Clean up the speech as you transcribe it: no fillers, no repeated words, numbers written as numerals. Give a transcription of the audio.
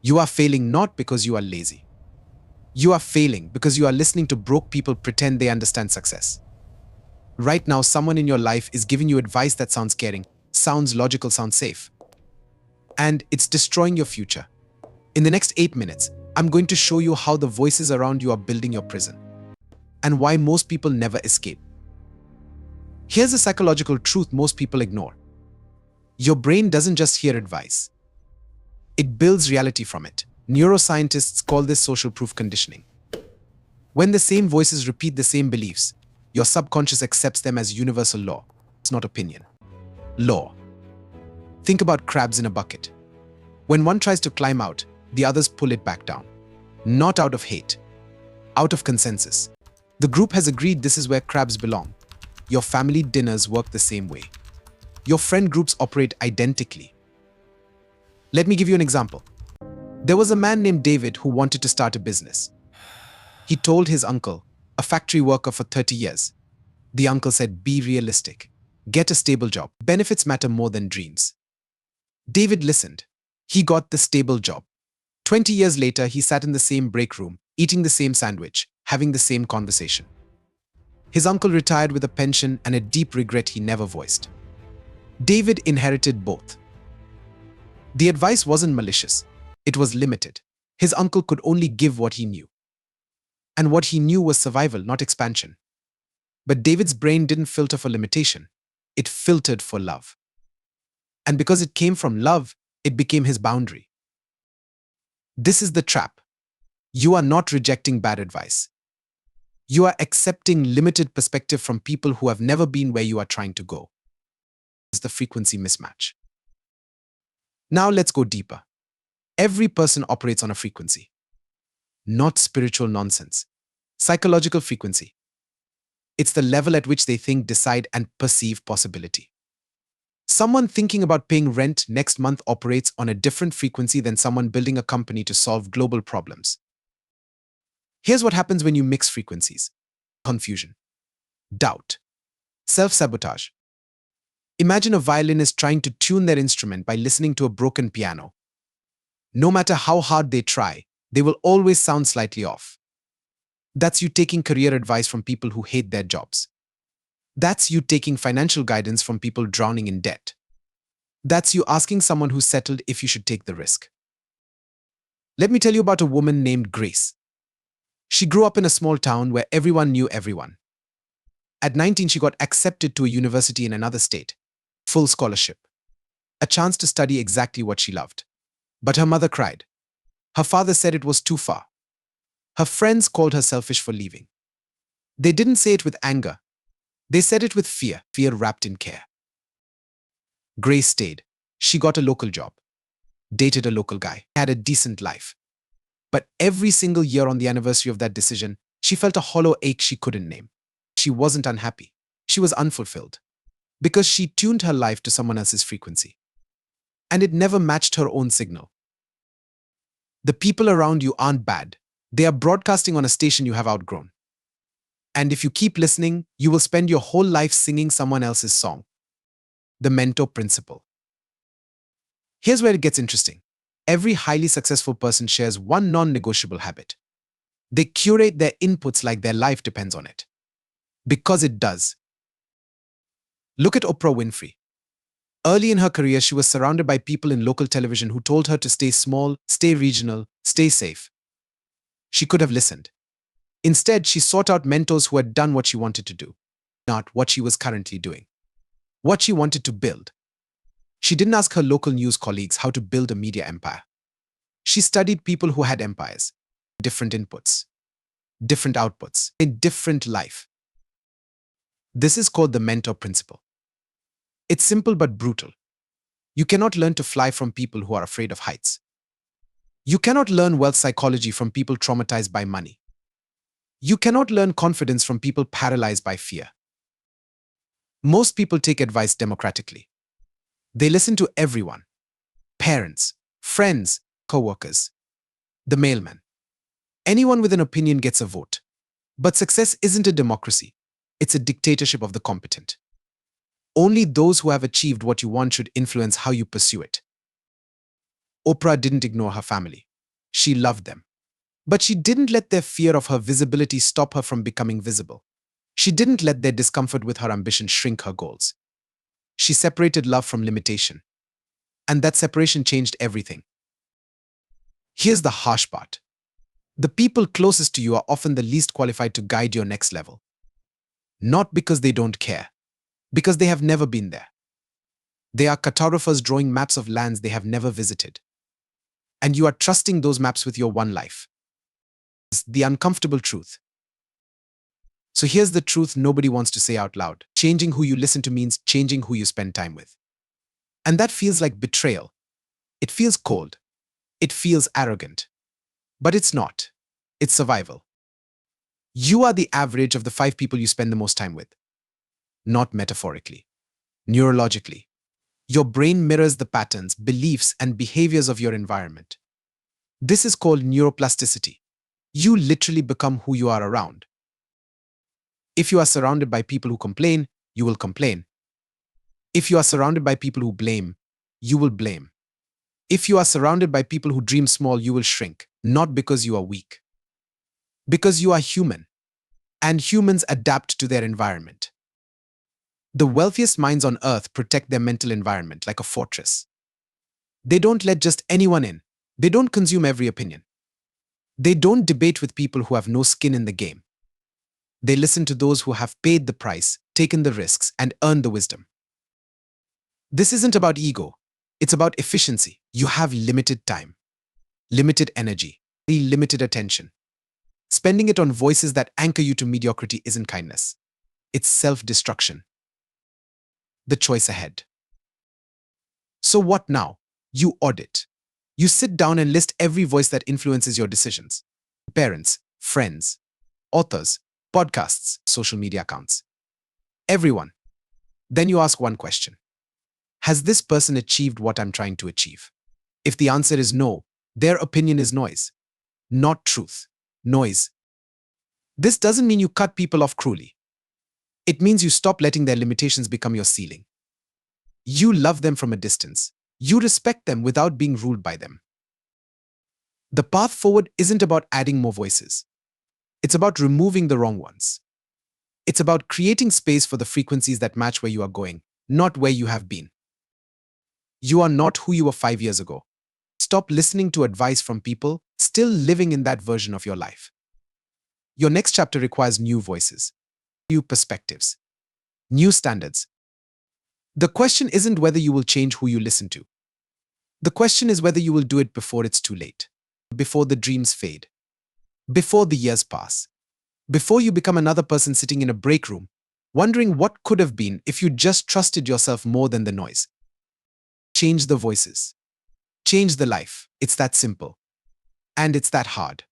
You are failing not because you are lazy. You are failing because you are listening to broke people pretend they understand success. Right now, someone in your life is giving you advice that sounds caring, sounds logical, sounds safe. And it's destroying your future. In the next 8 minutes, I'm going to show you how the voices around you are building your prison and why most people never escape. Here's a psychological truth most people ignore. Your brain doesn't just hear advice. It builds reality from it. Neuroscientists call this social proof conditioning. When the same voices repeat the same beliefs, your subconscious accepts them as universal law. It's not opinion. Law. Think about crabs in a bucket. When one tries to climb out, the others pull it back down. Not out of hate, out of consensus. The group has agreed this is where crabs belong. Your family dinners work the same way. Your friend groups operate identically. Let me give you an example. There was a man named David who wanted to start a business. He told his uncle, a factory worker for 30 years. The uncle said, be realistic. Get a stable job. Benefits matter more than dreams. David listened. He got the stable job. 20 years later, he sat in the same break room, eating the same sandwich, having the same conversation. His uncle retired with a pension and a deep regret he never voiced. David inherited both. The advice wasn't malicious. It was limited. His uncle could only give what he knew. And what he knew was survival, not expansion. But David's brain didn't filter for limitation. It filtered for love. And because it came from love, it became his boundary. This is the trap. You are not rejecting bad advice. You are accepting limited perspective from people who have never been where you are trying to go. It's the frequency mismatch. Now let's go deeper. Every person operates on a frequency. Not spiritual nonsense. Psychological frequency. It's the level at which they think, decide, and perceive possibility. Someone thinking about paying rent next month operates on a different frequency than someone building a company to solve global problems. Here's what happens when you mix frequencies. Confusion, doubt, self-sabotage. Imagine a violinist trying to tune their instrument by listening to a broken piano. No matter how hard they try, they will always sound slightly off. That's you taking career advice from people who hate their jobs. That's you taking financial guidance from people drowning in debt. That's you asking someone who's settled if you should take the risk. Let me tell you about a woman named Grace. She grew up in a small town where everyone knew everyone. At 19, she got accepted to a university in another state. Full scholarship. A chance to study exactly what she loved. But her mother cried. Her father said it was too far. Her friends called her selfish for leaving. They didn't say it with anger. They said it with fear, fear wrapped in care. Grace stayed. She got a local job, dated a local guy, had a decent life. But every single year on the anniversary of that decision, she felt a hollow ache she couldn't name. She wasn't unhappy. She was unfulfilled. Because she tuned her life to someone else's frequency. And it never matched her own signal. The people around you aren't bad. They are broadcasting on a station you have outgrown. And if you keep listening, you will spend your whole life singing someone else's song. The mentor principle. Here's where it gets interesting. Every highly successful person shares one non-negotiable habit. They curate their inputs like their life depends on it. Because it does. Look at Oprah Winfrey. Early in her career, she was surrounded by people in local television who told her to stay small, stay regional, stay safe. She could have listened. Instead, she sought out mentors who had done what she wanted to do, not what she was currently doing. What she wanted to build. She didn't ask her local news colleagues how to build a media empire. She studied people who had empires, different inputs, different outputs, a different life. This is called the mentor principle. It's simple but brutal. You cannot learn to fly from people who are afraid of heights. You cannot learn wealth psychology from people traumatized by money. You cannot learn confidence from people paralyzed by fear. Most people take advice democratically. They listen to everyone. Parents, friends, co-workers, the mailman. Anyone with an opinion gets a vote. But success isn't a democracy. It's a dictatorship of the competent. Only those who have achieved what you want should influence how you pursue it. Oprah didn't ignore her family. She loved them. But she didn't let their fear of her visibility stop her from becoming visible. She didn't let their discomfort with her ambition shrink her goals. She separated love from limitation. And that separation changed everything. Here's the harsh part. The people closest to you are often the least qualified to guide your next level. Not because they don't care, because they have never been there. They are cartographers drawing maps of lands they have never visited. And you are trusting those maps with your one life. It's the uncomfortable truth. So here's the truth nobody wants to say out loud. Changing who you listen to means changing who you spend time with. And that feels like betrayal. It feels cold. It feels arrogant. But it's not. It's survival. You are the average of the 5 people you spend the most time with. Not metaphorically. Neurologically. Your brain mirrors the patterns, beliefs, and behaviors of your environment. This is called neuroplasticity. You literally become who you are around. If you are surrounded by people who complain, you will complain. If you are surrounded by people who blame, you will blame. If you are surrounded by people who dream small, you will shrink, not because you are weak. Because you are human, and humans adapt to their environment. The wealthiest minds on earth protect their mental environment like a fortress. They don't let just anyone in. They don't consume every opinion. They don't debate with people who have no skin in the game. They listen to those who have paid the price, taken the risks, and earned the wisdom. This isn't about ego. It's about efficiency. You have limited time, limited energy, limited attention. Spending it on voices that anchor you to mediocrity isn't kindness. It's self-destruction. The choice ahead. So what now? You audit. You sit down and list every voice that influences your decisions. Parents, friends, authors, podcasts, social media accounts. Everyone. Then you ask one question. Has this person achieved what I'm trying to achieve? If the answer is no, their opinion is noise, not truth. Noise. This doesn't mean you cut people off cruelly. It means you stop letting their limitations become your ceiling. You love them from a distance. You respect them without being ruled by them. The path forward isn't about adding more voices. It's about removing the wrong ones. It's about creating space for the frequencies that match where you are going, not where you have been. You are not who you were 5 years ago. Stop listening to advice from people still living in that version of your life. Your next chapter requires new voices, new perspectives, new standards. The question isn't whether you will change who you listen to. The question is whether you will do it before it's too late, before the dreams fade, before the years pass, before you become another person sitting in a break room, wondering what could have been if you just trusted yourself more than the noise. Change the voices. Change the life. It's that simple. And it's that hard.